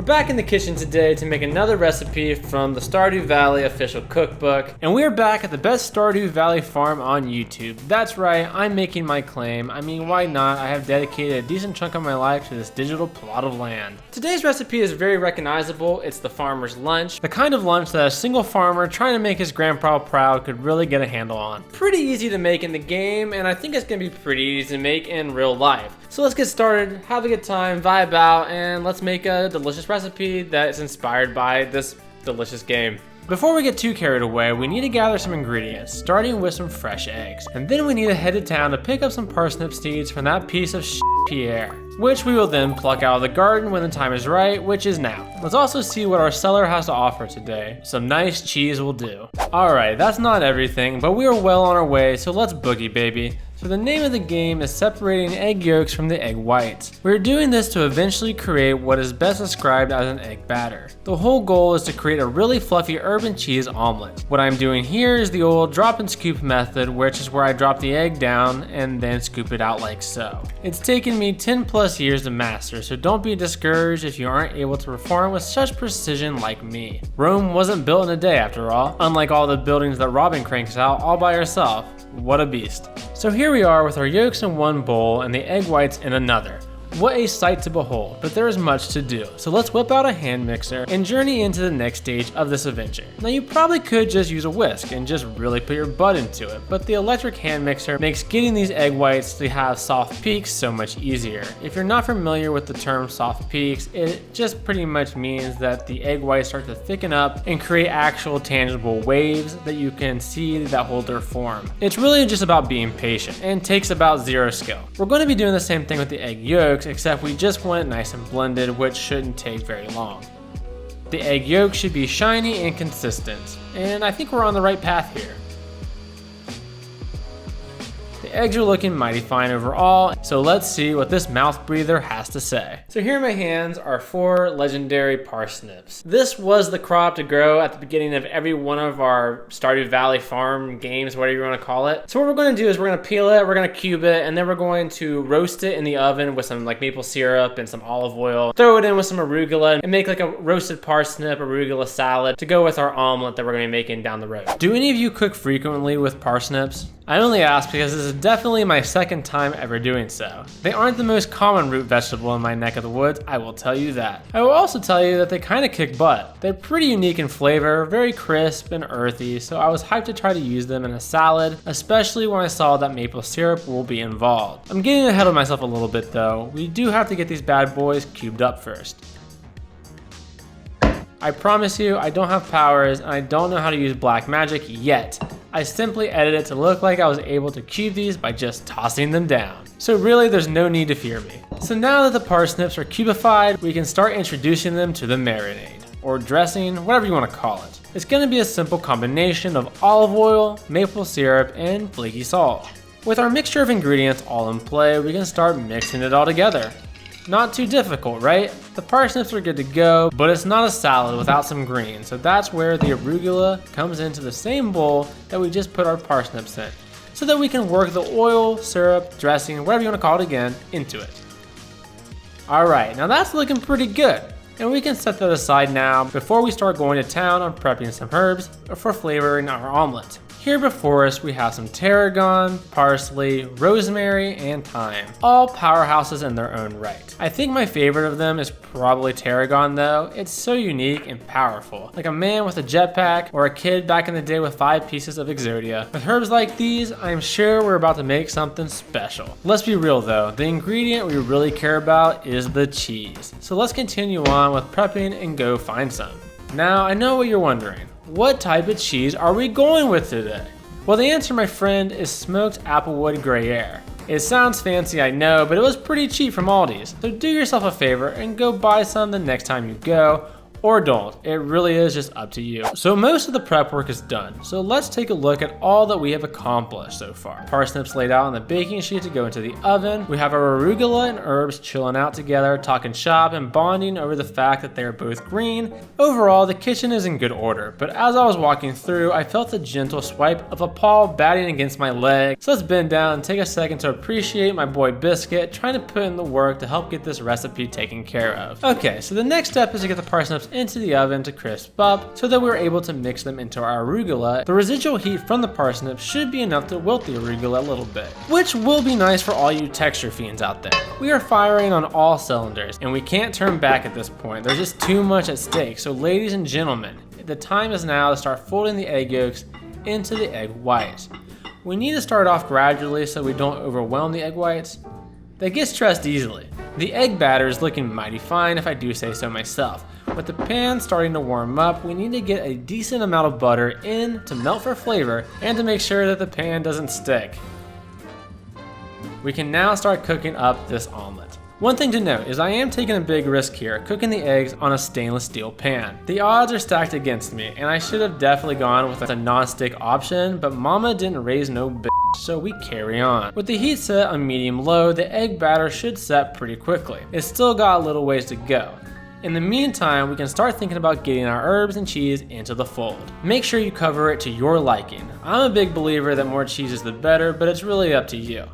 We're back in the kitchen today to make another recipe from the Stardew Valley official cookbook. And we're back at the best Stardew Valley farm on YouTube. That's right, I'm making my claim. I mean, why not? I have dedicated a decent chunk of my life to this digital plot of land. Today's recipe is very recognizable. It's the farmer's lunch. The kind of lunch that a single farmer trying to make his grandpa proud could really get a handle on. Pretty easy to make in the game, and I think it's gonna be pretty easy to make in real life. So let's get started, have a good time, vibe out, and let's make a delicious recipe that is inspired by this delicious game. Before we get too carried away, we need to gather some ingredients, starting with some fresh eggs. And then we need to head to town to pick up some parsnip seeds from that piece of Pierre, which we will then pluck out of the garden when the time is right, which is now. Let's also see what our seller has to offer today. Some nice cheese will do. Alright, that's not everything, but we are well on our way, so let's boogie, baby. So the name of the game is separating egg yolks from the egg whites. We're doing this to eventually create what is best described as an egg batter. The whole goal is to create a really fluffy urban cheese omelet. What I'm doing here is the old drop and scoop method, which is where I drop the egg down and then scoop it out like so. It's taken me 10 plus years to master, so don't be discouraged if you aren't able to perform with such precision like me. Rome wasn't built in a day after all, unlike all the buildings that Robin cranks out all by herself. What a beast. So here we are with our yolks in one bowl and the egg whites in another. What a sight to behold, but there is much to do. So let's whip out a hand mixer and journey into the next stage of this adventure. Now you probably could just use a whisk and just really put your butt into it, but the electric hand mixer makes getting these egg whites to have soft peaks so much easier. If you're not familiar with the term soft peaks, it just pretty much means that the egg whites start to thicken up and create actual tangible waves that you can see that hold their form. It's really just about being patient and takes about zero skill. We're going to be doing the same thing with the egg yolks, except we just want it nice and blended, which shouldn't take very long. The egg yolk should be shiny and consistent, and I think we're on the right path here. The eggs are looking mighty fine overall, so let's see what this mouth breather has to say. So here in my hands are 4 legendary parsnips. This was the crop to grow at the beginning of every one of our Stardew Valley farm games, whatever you want to call it. So what we're going to do is we're going to peel it, we're going to cube it, and then we're going to roast it in the oven with some like maple syrup and some olive oil. Throw it in with some arugula and make like a roasted parsnip arugula salad to go with our omelet that we're going to be making down the road. Do any of you cook frequently with parsnips? I only ask because this is definitely my second time ever doing so. They aren't the most common root vegetable in my neck of the woods, I will tell you that. I will also tell you that they kind of kick butt. They're pretty unique in flavor, very crisp and earthy, so I was hyped to try to use them in a salad, especially when I saw that maple syrup will be involved. I'm getting ahead of myself a little bit though. We do have to get these bad boys cubed up first. I promise you, I don't have powers and I don't know how to use black magic yet. I simply edited it to look like I was able to cube these by just tossing them down. So really, there's no need to fear me. So now that the parsnips are cubified, we can start introducing them to the marinade, or dressing, whatever you want to call it. It's going to be a simple combination of olive oil, maple syrup, and flaky salt. With our mixture of ingredients all in play, we can start mixing it all together. Not too difficult, right? The parsnips are good to go, but it's not a salad without some greens, so that's where the arugula comes into the same bowl that we just put our parsnips in, so that we can work the oil, syrup, dressing, whatever you want to call it again, into it. Alright, now that's looking pretty good, and we can set that aside now before we start going to town on prepping some herbs for flavoring our omelet. Here before us we have some tarragon, parsley, rosemary, and thyme. All powerhouses in their own right. I think my favorite of them is probably tarragon though. It's so unique and powerful. Like a man with a jetpack or a kid back in the day with 5 pieces of Exodia. With herbs like these, I'm sure we're about to make something special. Let's be real though, the ingredient we really care about is the cheese. So let's continue on with prepping and go find some. Now I know what you're wondering. What type of cheese are we going with today? Well, the answer, my friend, is smoked applewood Gruyere. It sounds fancy, I know, but it was pretty cheap from Aldi's. So do yourself a favor and go buy some the next time you go, or don't. It really is just up to you. So most of the prep work is done. So let's take a look at all that we have accomplished so far. Parsnips laid out on the baking sheet to go into the oven. We have our arugula and herbs chilling out together, talking shop and bonding over the fact that they are both green. Overall, the kitchen is in good order, but as I was walking through, I felt a gentle swipe of a paw batting against my leg. So let's bend down and take a second to appreciate my boy Biscuit trying to put in the work to help get this recipe taken care of. Okay, so the next step is to get the parsnips into the oven to crisp up so that we're able to mix them into our arugula. The residual heat from the parsnips should be enough to wilt the arugula a little bit, which will be nice for all you texture fiends out there. We are firing on all cylinders and we can't turn back at this point. There's just too much at stake. So ladies and gentlemen, the time is now to start folding the egg yolks into the egg whites. We need to start off gradually so we don't overwhelm the egg whites. They get stressed easily. The egg batter is looking mighty fine if I do say so myself. With the pan starting to warm up, we need to get a decent amount of butter in to melt for flavor and to make sure that the pan doesn't stick. We can now start cooking up this omelet. One thing to note is I am taking a big risk here, cooking the eggs on a stainless steel pan. The odds are stacked against me, and I should have definitely gone with a non-stick option, but mama didn't raise no bitch, so we carry on. With the heat set on medium-low, the egg batter should set pretty quickly. It's still got a little ways to go. In the meantime, we can start thinking about getting our herbs and cheese into the fold. Make sure you cover it to your liking. I'm a big believer that more cheese is the better, but it's really up to you.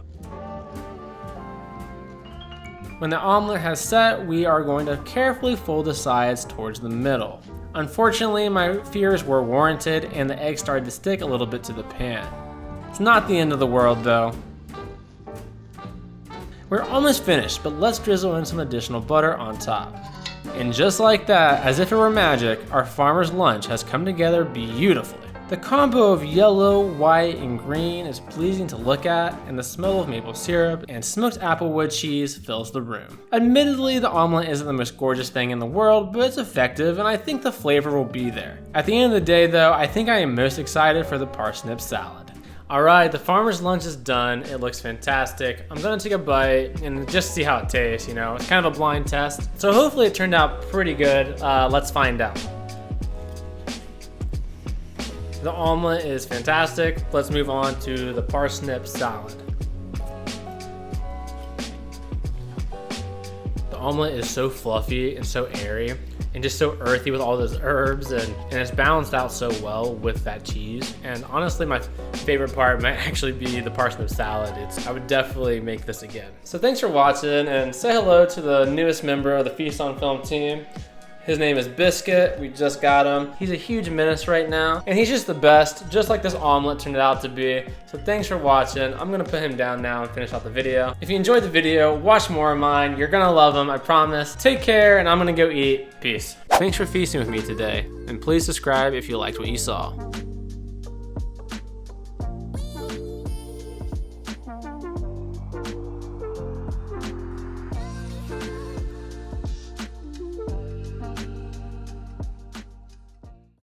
When the omelet has set, we are going to carefully fold the sides towards the middle. Unfortunately, my fears were warranted and the egg started to stick a little bit to the pan. It's not the end of the world though. We're almost finished, but let's drizzle in some additional butter on top. And just like that, as if it were magic, our farmer's lunch has come together beautifully. The combo of yellow, white, and green is pleasing to look at, and the smell of maple syrup and smoked applewood cheese fills the room. Admittedly, the omelet isn't the most gorgeous thing in the world, but it's effective, and I think the flavor will be there. At the end of the day though, I think I am most excited for the parsnip salad. Alright, the farmer's lunch is done. It looks fantastic. I'm gonna take a bite and just see how it tastes, you know. It's kind of a blind test. So hopefully it turned out pretty good. Let's find out. The omelet is fantastic. Let's move on to the parsnip salad. The omelet is so fluffy and so airy and just so earthy with all those herbs, and it's balanced out so well with that cheese. And honestly, my favorite part might actually be the parsnip salad. I would definitely make this again. So thanks for watching, and say hello to the newest member of the Feast on Film team. His name is Biscuit. We just got him. He's a huge menace right now, and he's just the best, just like this omelet turned out to be. So thanks for watching. I'm gonna put him down now and finish off the video. If you enjoyed the video, watch more of mine. You're gonna love them, I promise. Take care, and I'm gonna go eat. Peace. Thanks for feasting with me today, and please subscribe if you liked what you saw.